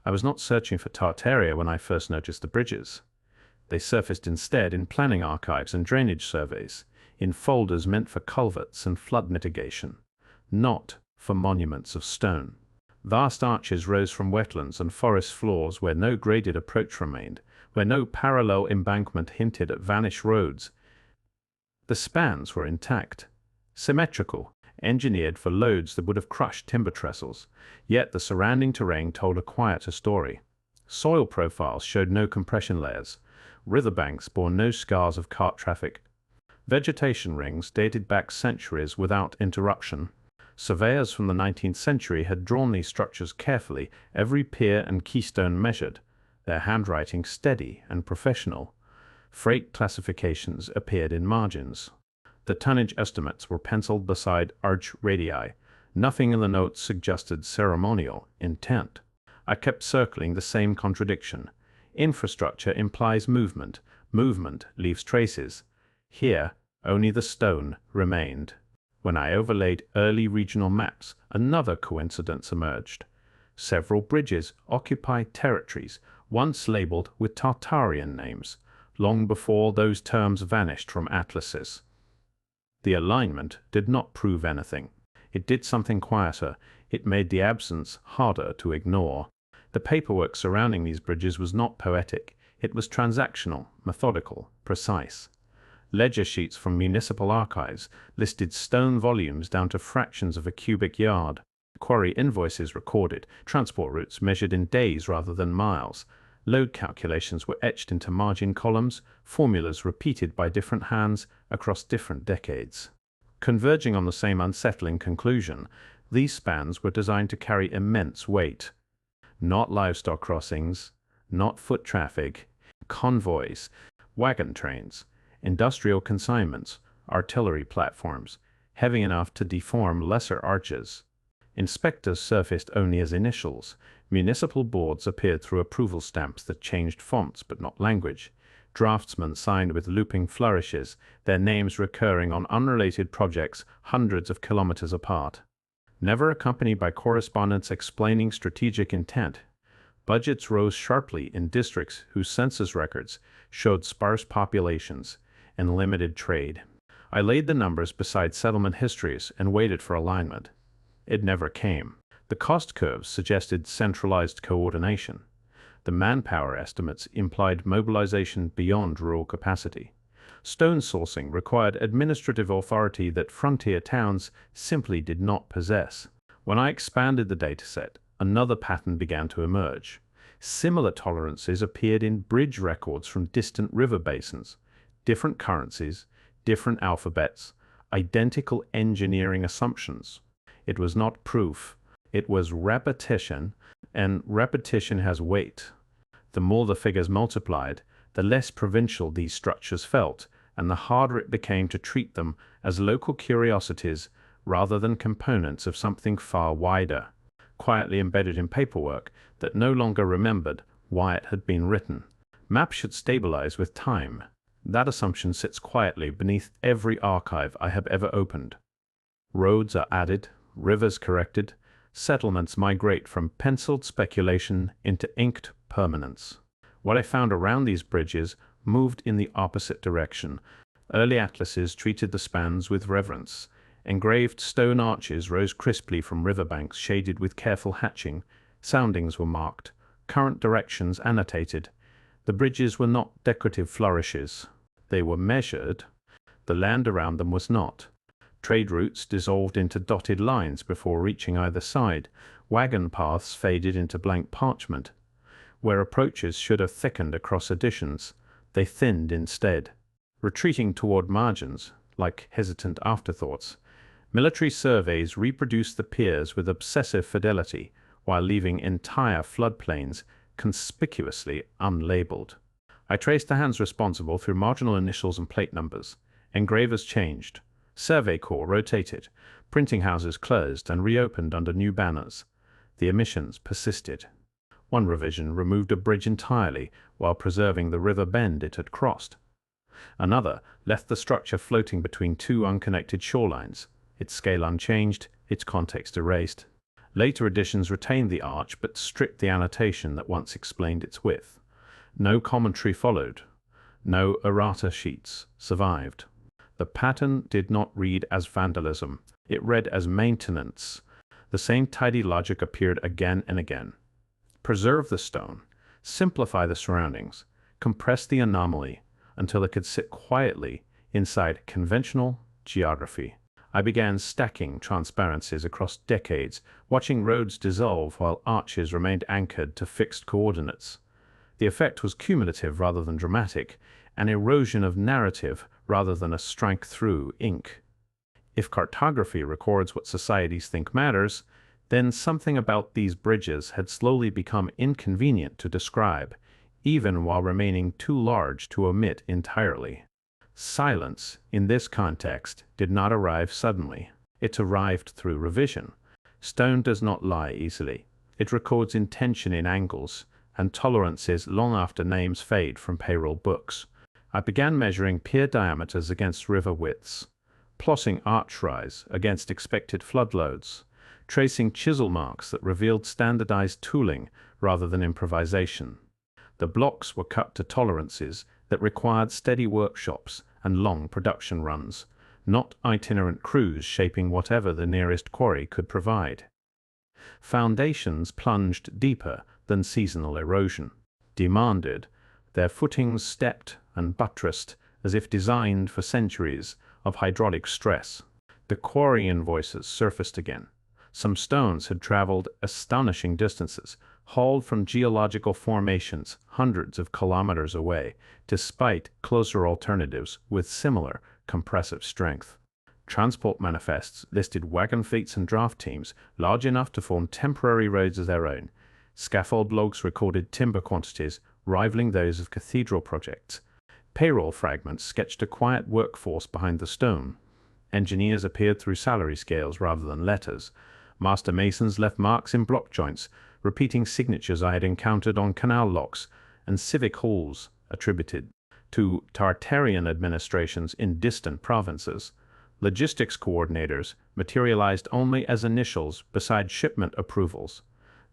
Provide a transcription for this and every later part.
I was not searching for Tartaria when I first noticed the bridges. They surfaced instead in planning archives and drainage surveys, in folders meant for culverts and flood mitigation, not for monuments of stone. Vast arches rose from wetlands and forest floors where no graded approach remained, where no parallel embankment hinted at vanished roads. The spans were intact, symmetrical, engineered for loads that would have crushed timber trestles, yet the surrounding terrain told a quieter story. Soil profiles showed no compression layers. Riverbanks bore no scars of cart traffic. Vegetation rings dated back centuries without interruption. Surveyors from the 19th century had drawn these structures carefully, every pier and keystone measured, their handwriting steady and professional. Freight classifications appeared in margins. The tonnage estimates were penciled beside arch radii. Nothing in the notes suggested ceremonial intent. I kept circling the same contradiction. Infrastructure implies movement. Movement leaves traces. Here, only the stone remained. When I overlaid early regional maps, another coincidence emerged. Several bridges occupied territories once labeled with Tartarian names, long before those terms vanished from atlases. The alignment did not prove anything. It did something quieter. It made the absence harder to ignore. The paperwork surrounding these bridges was not poetic. It was transactional, methodical, precise. Ledger sheets from municipal archives listed stone volumes down to fractions of a cubic yard. Quarry invoices recorded, transport routes measured in days rather than miles. Load calculations were etched into margin columns, formulas repeated by different hands across different decades. Converging on the same unsettling conclusion, these spans were designed to carry immense weight. Not livestock crossings, not foot traffic, convoys, wagon trains, industrial consignments, artillery platforms, heavy enough to deform lesser arches. Inspectors surfaced only as initials. Municipal boards appeared through approval stamps that changed fonts but not language. Draftsmen signed with looping flourishes, their names recurring on unrelated projects hundreds of kilometers apart. Never accompanied by correspondence explaining strategic intent. Budgets rose sharply in districts whose census records showed sparse populations and limited trade. I laid the numbers beside settlement histories and waited for alignment. It never came. The cost curves suggested centralized coordination. The manpower estimates implied mobilization beyond rural capacity. Stone sourcing required administrative authority that frontier towns simply did not possess. When I expanded the dataset, another pattern began to emerge. Similar tolerances appeared in bridge records from distant river basins. Different currencies, different alphabets, identical engineering assumptions. It was not proof. It was repetition, and repetition has weight. The more the figures multiplied, the less provincial these structures felt, and the harder it became to treat them as local curiosities rather than components of something far wider, quietly embedded in paperwork that no longer remembered why it had been written. Maps should stabilize with time. That assumption sits quietly beneath every archive I have ever opened. Roads are added, rivers corrected, settlements migrate from penciled speculation into inked permanence. What I found around these bridges moved in the opposite direction. Early atlases treated the spans with reverence. Engraved stone arches rose crisply from riverbanks shaded with careful hatching. Soundings were marked, current directions annotated. The bridges were not decorative flourishes. They were measured. The land around them was not. Trade routes dissolved into dotted lines before reaching either side. Wagon paths faded into blank parchment. Where approaches should have thickened across additions, they thinned instead, retreating toward margins, like hesitant afterthoughts. Military surveys reproduced the piers with obsessive fidelity, while leaving entire floodplains conspicuously unlabeled. I traced the hands responsible through marginal initials and plate numbers. Engravers changed. Survey Corps rotated. Printing houses closed and reopened under new banners. The omissions persisted. One revision removed a bridge entirely while preserving the river bend it had crossed. Another left the structure floating between two unconnected shorelines, its scale unchanged, its context erased. Later editions retained the arch but stripped the annotation that once explained its width. No commentary followed. No errata sheets survived. The pattern did not read as vandalism. It read as maintenance. The same tidy logic appeared again and again. Preserve the stone. Simplify the surroundings. Compress the anomaly until it could sit quietly inside conventional geography. I began stacking transparencies across decades, watching roads dissolve while arches remained anchored to fixed coordinates. The effect was cumulative rather than dramatic, an erosion of narrative rather than a strike through ink. If cartography records what societies think matters, then something about these bridges had slowly become inconvenient to describe, even while remaining too large to omit entirely. Silence, in this context, did not arrive suddenly. It arrived through revision. Stone does not lie easily. It records intention in angles and tolerances long after names fade from payroll books. I began measuring pier diameters against river widths, plotting arch rise against expected flood loads, tracing chisel marks that revealed standardized tooling rather than improvisation. The blocks were cut to tolerances that required steady workshops and long production runs, not itinerant crews shaping whatever the nearest quarry could provide. Foundations plunged deeper than seasonal erosion demanded, their footings stepped and buttressed as if designed for centuries of hydraulic stress. The quarry invoices surfaced again. Some stones had traveled astonishing distances, hauled from geological formations hundreds of kilometers away, despite closer alternatives with similar compressive strength. Transport manifests listed wagon fleets and draft teams large enough to form temporary roads of their own. Scaffold logs recorded timber quantities rivaling those of cathedral projects. Payroll fragments sketched a quiet workforce behind the stone. Engineers appeared through salary scales rather than letters. Master masons left marks in block joints, repeating signatures I had encountered on canal locks and civic halls attributed to Tartarian administrations in distant provinces. Logistics coordinators materialized only as initials beside shipment approvals,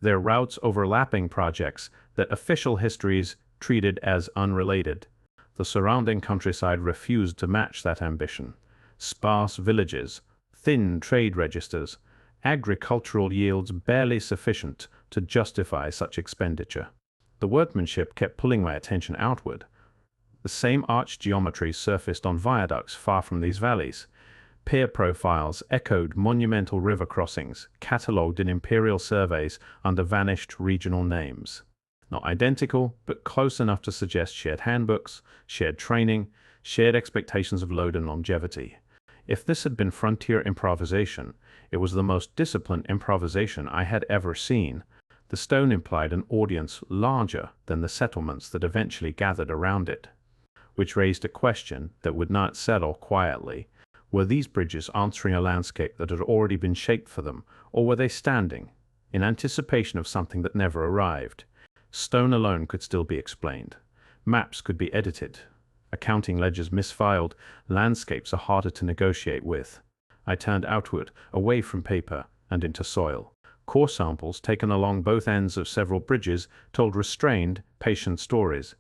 their routes overlapping projects that official histories treated as unrelated. The surrounding countryside refused to match that ambition. Sparse villages, thin trade registers, agricultural yields barely sufficient to justify such expenditure. The workmanship kept pulling my attention outward. The same arch geometry surfaced on viaducts far from these valleys. Pier profiles echoed monumental river crossings, catalogued in imperial surveys under vanished regional names. Not identical, but close enough to suggest shared handbooks, shared training, shared expectations of load and longevity. If this had been frontier improvisation, it was the most disciplined improvisation I had ever seen. The stone implied an audience larger than the settlements that eventually gathered around it, which raised a question that would not settle quietly. Were these bridges answering a landscape that had already been shaped for them, or were they standing, in anticipation of something that never arrived? Stone alone could still be explained. Maps could be edited. Accounting ledgers misfiled. Landscapes are harder to negotiate with. I turned outward, away from paper, and into soil. Core samples taken along both ends of several bridges told restrained, patient stories.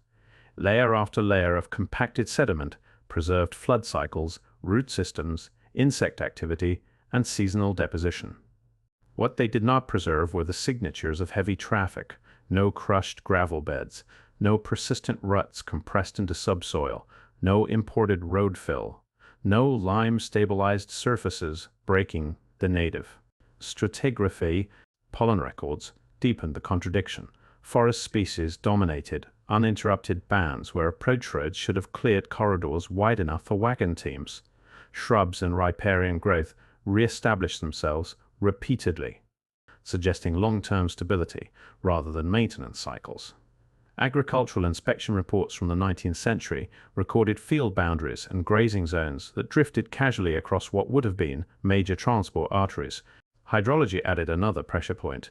Layer after layer of compacted sediment preserved flood cycles, root systems, insect activity, and seasonal deposition. What they did not preserve were the signatures of heavy traffic: no crushed gravel beds, no persistent ruts compressed into subsoil, no imported road fill, no lime-stabilized surfaces breaking the native. Stratigraphy, pollen records, deepened the contradiction. Forest species dominated uninterrupted bands where approach roads should have cleared corridors wide enough for wagon teams. Shrubs and riparian growth re-established themselves repeatedly, suggesting long-term stability rather than maintenance cycles. Agricultural inspection reports from the 19th century recorded field boundaries and grazing zones that drifted casually across what would have been major transport arteries. Hydrology added another pressure point.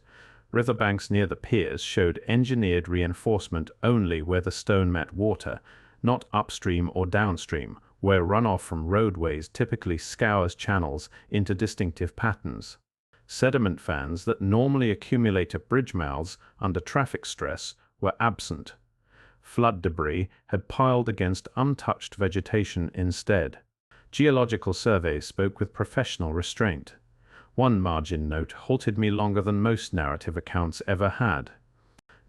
Riverbanks near the piers showed engineered reinforcement only where the stone met water, not upstream or downstream, where runoff from roadways typically scours channels into distinctive patterns. Sediment fans that normally accumulate at bridge mouths under traffic stress were absent. Flood debris had piled against untouched vegetation instead. Geological surveys spoke with professional restraint. One margin note halted me longer than most narrative accounts ever had.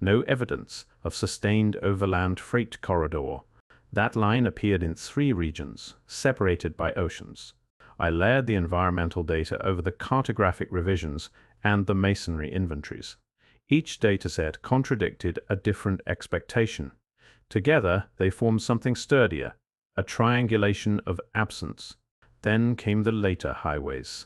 No evidence of sustained overland freight corridor. That line appeared in 3 regions, separated by oceans. I layered the environmental data over the cartographic revisions and the masonry inventories. Each dataset contradicted a different expectation. Together, they formed something sturdier, a triangulation of absence. Then came the later highways.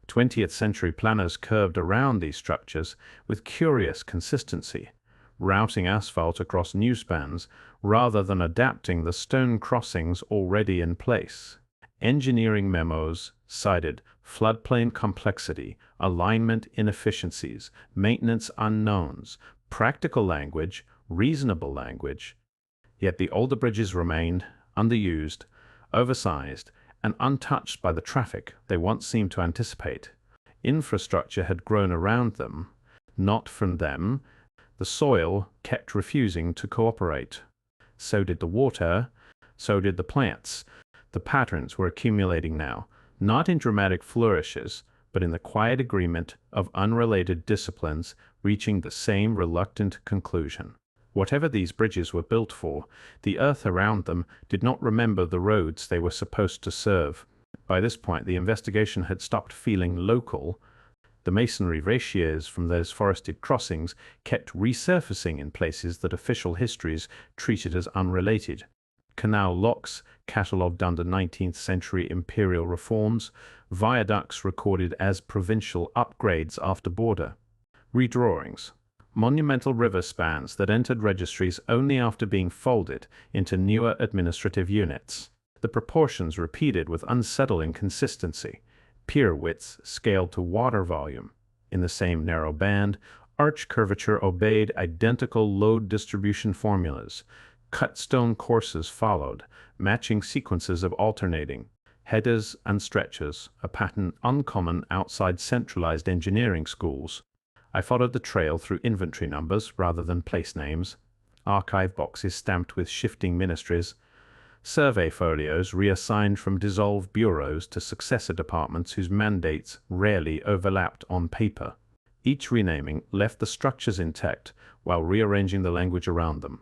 20th century planners curved around these structures with curious consistency, routing asphalt across new spans rather than adapting the stone crossings already in place. Engineering memos cited floodplain complexity, alignment inefficiencies, maintenance unknowns, practical language, reasonable language. Yet the older bridges remained underused, oversized, and untouched by the traffic they once seemed to anticipate. Infrastructure had grown around them, not from them. The soil kept refusing to cooperate. So did the water, so did the plants. The patterns were accumulating now, not in dramatic flourishes, but in the quiet agreement of unrelated disciplines reaching the same reluctant conclusion. Whatever these bridges were built for, the earth around them did not remember the roads they were supposed to serve. By this point, the investigation had stopped feeling local. The masonry ratios from those forested crossings kept resurfacing in places that official histories treated as unrelated. Canal locks catalogued under 19th century imperial reforms, viaducts recorded as provincial upgrades after border redrawings, monumental river spans that entered registries only after being folded into newer administrative units. The proportions repeated with unsettling consistency. Pier widths scaled to water volume. In the same narrow band, arch curvature obeyed identical load distribution formulas. Cut stone courses followed, matching sequences of alternating headers and stretches, a pattern uncommon outside centralized engineering schools. I followed the trail through inventory numbers rather than place names, archive boxes stamped with shifting ministries, survey folios reassigned from dissolved bureaus to successor departments whose mandates rarely overlapped on paper. Each renaming left the structures intact while rearranging the language around them.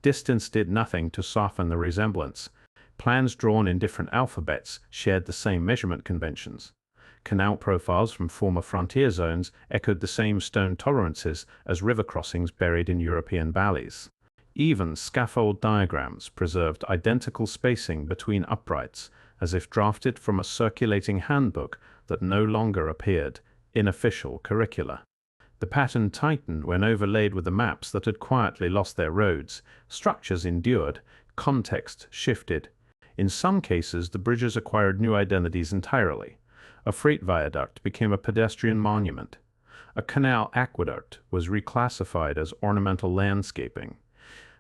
Distance did nothing to soften the resemblance. Plans drawn in different alphabets shared the same measurement conventions. Canal profiles from former frontier zones echoed the same stone tolerances as river crossings buried in European valleys. Even scaffold diagrams preserved identical spacing between uprights, as if drafted from a circulating handbook that no longer appeared in official curricula. The pattern tightened when overlaid with the maps that had quietly lost their roads. Structures endured, context shifted. In some cases, the bridges acquired new identities entirely. A freight viaduct became a pedestrian monument. A canal aqueduct was reclassified as ornamental landscaping.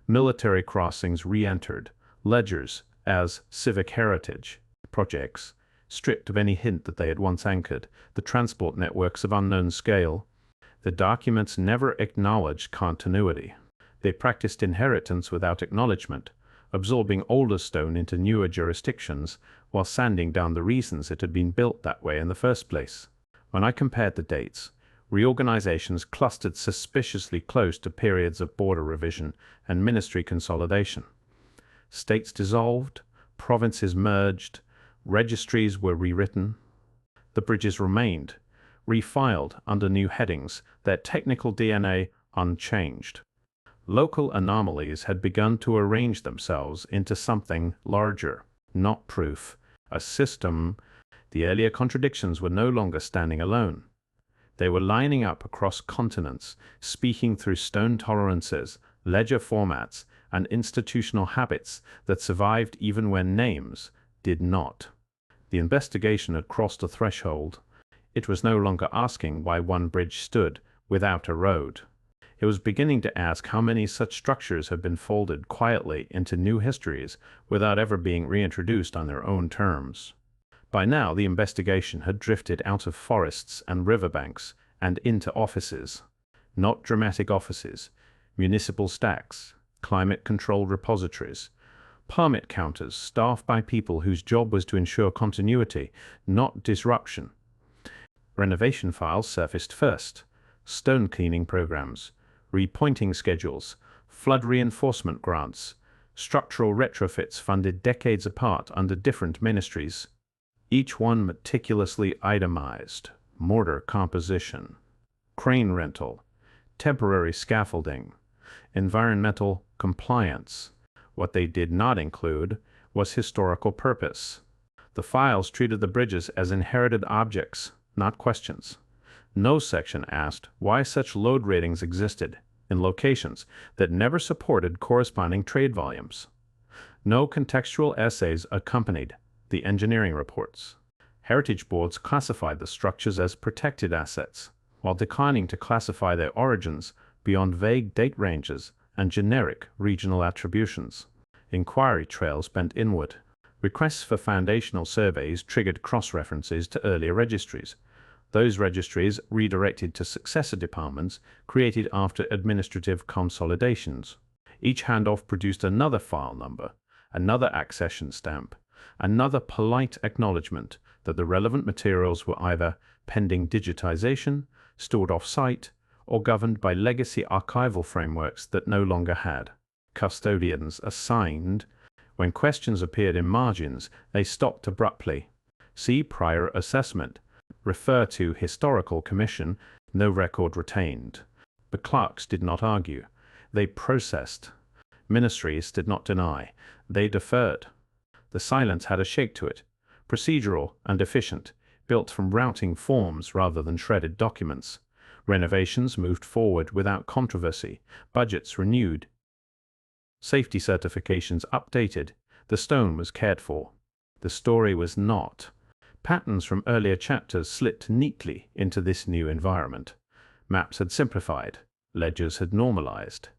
Military crossings re-entered, ledgers as civic heritage projects, stripped of any hint that they had once anchored, the transport networks of unknown scale. The documents never acknowledged continuity. They practiced inheritance without acknowledgement, absorbing older stone into newer jurisdictions while sanding down the reasons it had been built that way in the first place. When I compared the dates, reorganizations clustered suspiciously close to periods of border revision and ministry consolidation. States dissolved, provinces merged, registries were rewritten. The bridges remained, refiled under new headings, their technical DNA unchanged. Local anomalies had begun to arrange themselves into something larger, not proof, a system. The earlier contradictions were no longer standing alone. They were lining up across continents, speaking through stone tolerances, ledger formats, and institutional habits that survived even when names did not. The investigation had crossed a threshold. It was no longer asking why one bridge stood without a road. It was beginning to ask how many such structures had been folded quietly into new histories without ever being reintroduced on their own terms. By now, the investigation had drifted out of forests and riverbanks and into offices. Not dramatic offices, municipal stacks, climate-controlled repositories, permit counters staffed by people whose job was to ensure continuity, not disruption. Renovation files surfaced first: stone cleaning programs, repointing schedules, flood reinforcement grants, structural retrofits funded decades apart under different ministries, each one meticulously itemized: mortar composition, crane rental, temporary scaffolding, environmental compliance. What they did not include was historical purpose. The files treated the bridges as inherited objects, not questions. No section asked why such load ratings existed in locations that never supported corresponding trade volumes. No contextual essays accompanied the engineering reports. Heritage boards classified the structures as protected assets, while declining to classify their origins beyond vague date ranges and generic regional attributions. Inquiry trails bent inward. Requests for foundational surveys triggered cross-references to earlier registries. Those registries, redirected to successor departments, created after administrative consolidations. Each handoff produced another file number, another accession stamp, another polite acknowledgement that the relevant materials were either pending digitization, stored off-site, or governed by legacy archival frameworks that no longer had custodians assigned. When questions appeared in margins, they stopped abruptly. See prior assessment. Refer to historical commission. No record retained. The clerks did not argue. They processed. Ministries did not deny. They deferred. The silence had a shake to it, procedural and efficient, built from routing forms rather than shredded documents. Renovations moved forward without controversy, budgets renewed, safety certifications updated. The stone was cared for. The story was not. Patterns from earlier chapters slipped neatly into this new environment. Maps had simplified. Ledgers had normalized.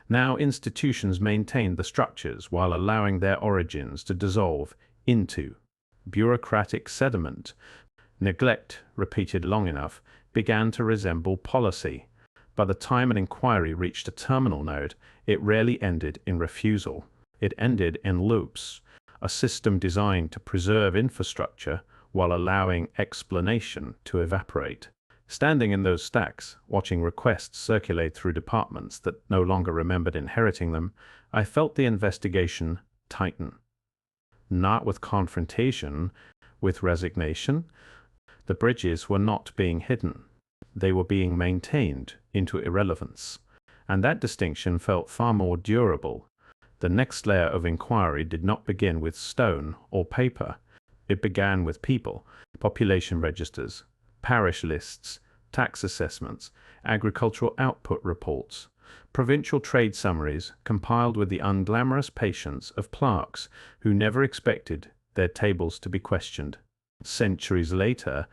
Now institutions maintained the structures while allowing their origins to dissolve into bureaucratic sediment. Neglect, repeated long enough, began to resemble policy. By the time an inquiry reached a terminal node, it rarely ended in refusal. It ended in loops, a system designed to preserve infrastructure while allowing explanation to evaporate. Standing in those stacks, watching requests circulate through departments that no longer remembered inheriting them, I felt the investigation tighten. Not with confrontation, with resignation. The bridges were not being hidden. They were being maintained into irrelevance. And that distinction felt far more durable. The next layer of inquiry did not begin with stone or paper. It began with people, population registers, parish lists, tax assessments, agricultural output reports, provincial trade summaries compiled with the unglamorous patience of clerks who never expected their tables to be questioned. Centuries later,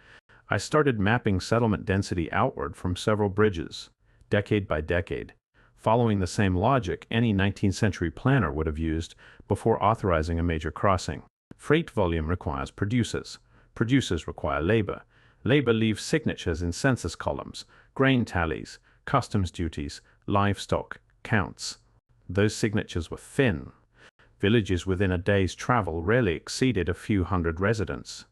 I started mapping settlement density outward from several bridges, decade by decade, following the same logic any 19th century planner would have used before authorizing a major crossing. Freight volume requires producers. Producers require labor. Labor leaves signatures in census columns, grain tallies, customs duties, livestock counts. Those signatures were thin. Villages within a day's travel rarely exceeded a few hundred residents.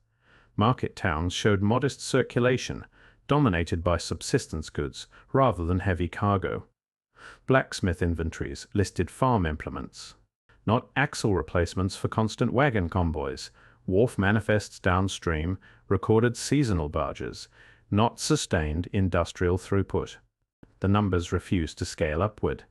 Market towns showed modest circulation, dominated by subsistence goods rather than heavy cargo. Blacksmith inventories listed farm implements, not axle replacements for constant wagon convoys. Wharf manifests downstream recorded seasonal barges, not sustained industrial throughput. The numbers refused to scale upward.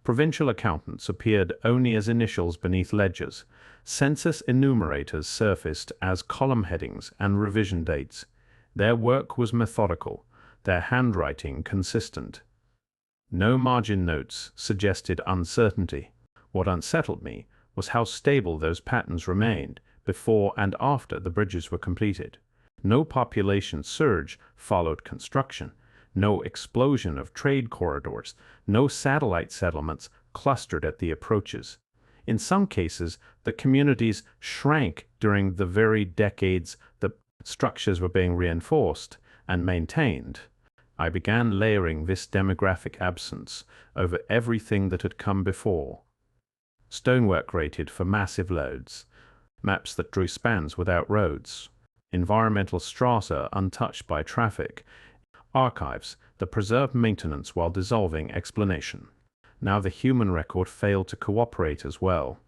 Provincial accountants appeared only as initials beneath ledgers. Census enumerators surfaced as column headings and revision dates. Their work was methodical, their handwriting consistent. No margin notes suggested uncertainty. What unsettled me was how stable those patterns remained before and after the bridges were completed. No population surge followed construction, no explosion of trade corridors, no satellite settlements clustered at the approaches. In some cases, the communities shrank during the very decades the structures were being reinforced and maintained. I began layering this demographic absence over everything that had come before. Stonework rated for massive loads, maps that drew spans without roads, environmental strata untouched by traffic, archives that preserved maintenance while dissolving explanation. Now the human record failed to cooperate as well.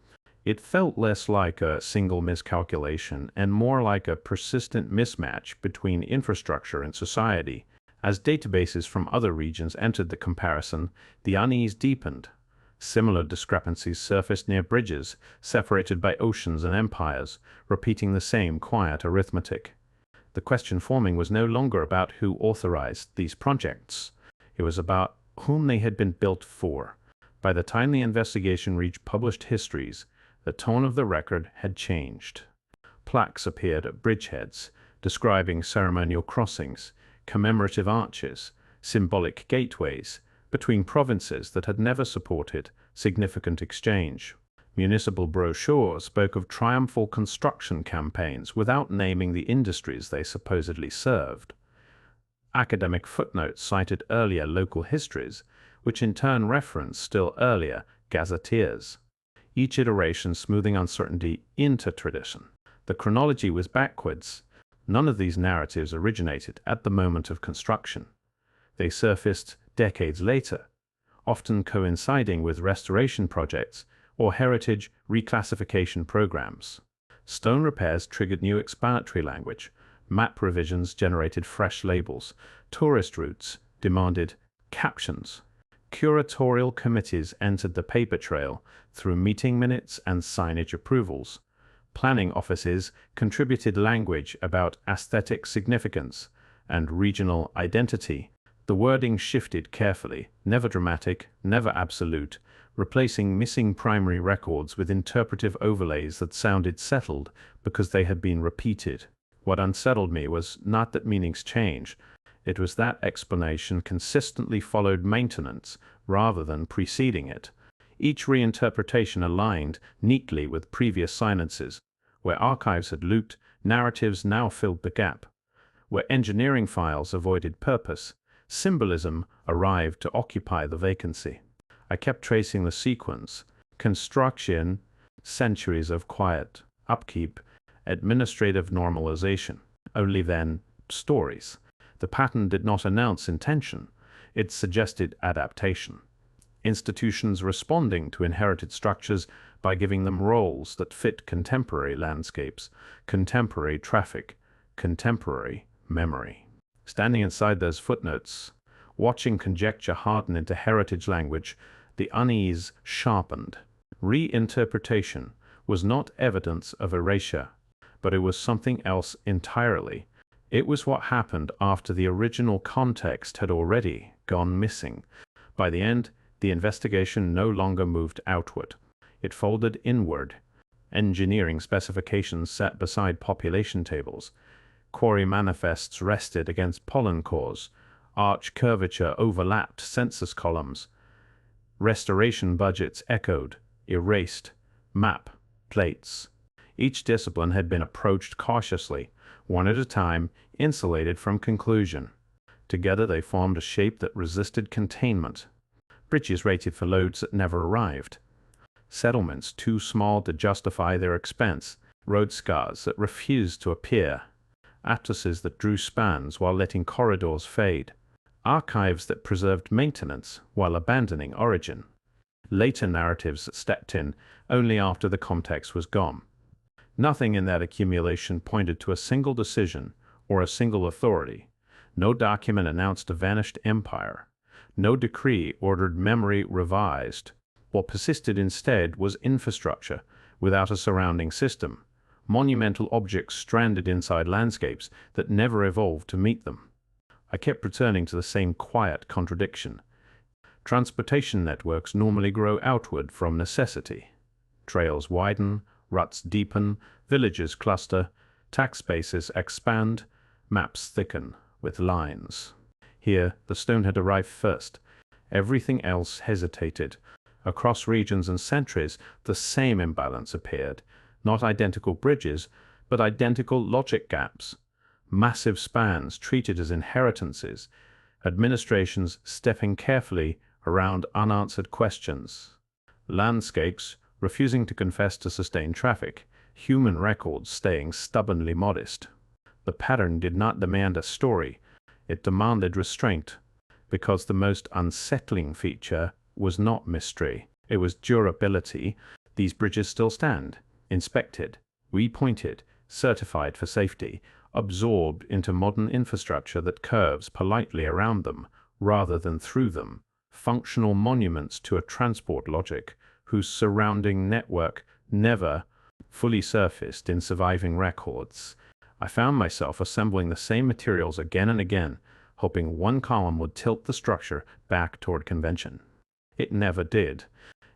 It felt less like a single miscalculation and more like a persistent mismatch between infrastructure and society. As databases from other regions entered the comparison, the unease deepened. Similar discrepancies surfaced near bridges, separated by oceans and empires, repeating the same quiet arithmetic. The question forming was no longer about who authorized these projects. It was about whom they had been built for. By the time the investigation reached published histories, the tone of the record had changed. Plaques appeared at bridgeheads, describing ceremonial crossings, commemorative arches, symbolic gateways between provinces that had never supported significant exchange. Municipal brochures spoke of triumphal construction campaigns without naming the industries they supposedly served. Academic footnotes cited earlier local histories, which in turn referenced still earlier gazetteers, each iteration smoothing uncertainty into tradition. The chronology was backwards. None of these narratives originated at the moment of construction. They surfaced decades later, often coinciding with restoration projects or heritage reclassification programs. Stone repairs triggered new explanatory language, map revisions generated fresh labels, tourist routes demanded captions. Curatorial committees entered the paper trail through meeting minutes and signage approvals. Planning offices contributed language about aesthetic significance and regional identity. The wording shifted carefully, never dramatic, never absolute, replacing missing primary records with interpretive overlays that sounded settled because they had been repeated. What unsettled me was not that meanings change, it was that explanation consistently followed maintenance rather than preceding it. Each reinterpretation aligned neatly with previous silences. Where archives had looped, narratives now filled the gap. Where engineering files avoided purpose, symbolism arrived to occupy the vacancy. I kept tracing the sequence: construction, centuries of quiet, upkeep, administrative normalization. Only then, stories. The pattern did not announce intention, it suggested adaptation. Institutions responding to inherited structures by giving them roles that fit contemporary landscapes, contemporary traffic, contemporary memory. Standing inside those footnotes, watching conjecture harden into heritage language, the unease sharpened. Reinterpretation was not evidence of erasure, but it was something else entirely. It was what happened after the original context had already gone missing. By the end, the investigation no longer moved outward. It folded inward. Engineering specifications sat beside population tables. Quarry manifests rested against pollen cores. Arch curvature overlapped census columns. Restoration budgets echoed, erased, map plates. Each discipline had been approached cautiously, one at a time, insulated from conclusion. Together they formed a shape that resisted containment. Bridges rated for loads that never arrived. Settlements too small to justify their expense. Road scars that refused to appear. Atlases that drew spans while letting corridors fade. Archives that preserved maintenance while abandoning origin. Later narratives that stepped in only after the context was gone. Nothing in that accumulation pointed to a single decision or a single authority. No document announced a vanished empire. No decree ordered memory revised. What persisted instead was infrastructure without a surrounding system. Monumental objects stranded inside landscapes that never evolved to meet them. I kept returning to the same quiet contradiction. Transportation networks normally grow outward from necessity. Trails widen, ruts deepen, villages cluster, tax bases expand, maps thicken with lines. Here, the stone had arrived first. Everything else hesitated. Across regions and centuries, the same imbalance appeared. Not identical bridges, but identical logic gaps. Massive spans treated as inheritances, administrations stepping carefully around unanswered questions. Landscapes refusing to confess to sustained traffic, human records staying stubbornly modest. The pattern did not demand a story, it demanded restraint, because the most unsettling feature was not mystery, it was durability. These bridges still stand, inspected, repointed, certified for safety, absorbed into modern infrastructure that curves politely around them rather than through them, functional monuments to a transport logic whose surrounding network never fully surfaced in surviving records. I found myself assembling the same materials again and again, hoping one column would tilt the structure back toward convention. It never did,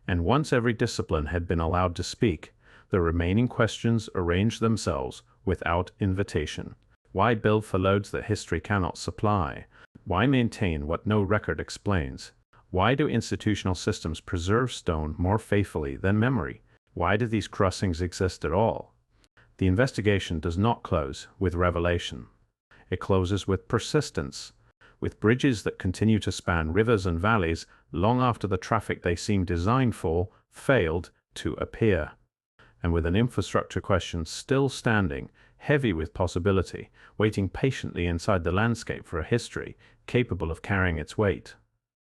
and once every discipline had been allowed to speak, the remaining questions arranged themselves without invitation. Why build for loads that history cannot supply? Why maintain what no record explains? Why do institutional systems preserve stone more faithfully than memory? Why do these crossings exist at all? The investigation does not close with revelation. It closes with persistence, with bridges that continue to span rivers and valleys long after the traffic they seem designed for failed to appear, and with an infrastructure question still standing, heavy with possibility, waiting patiently inside the landscape for a history capable of carrying its weight.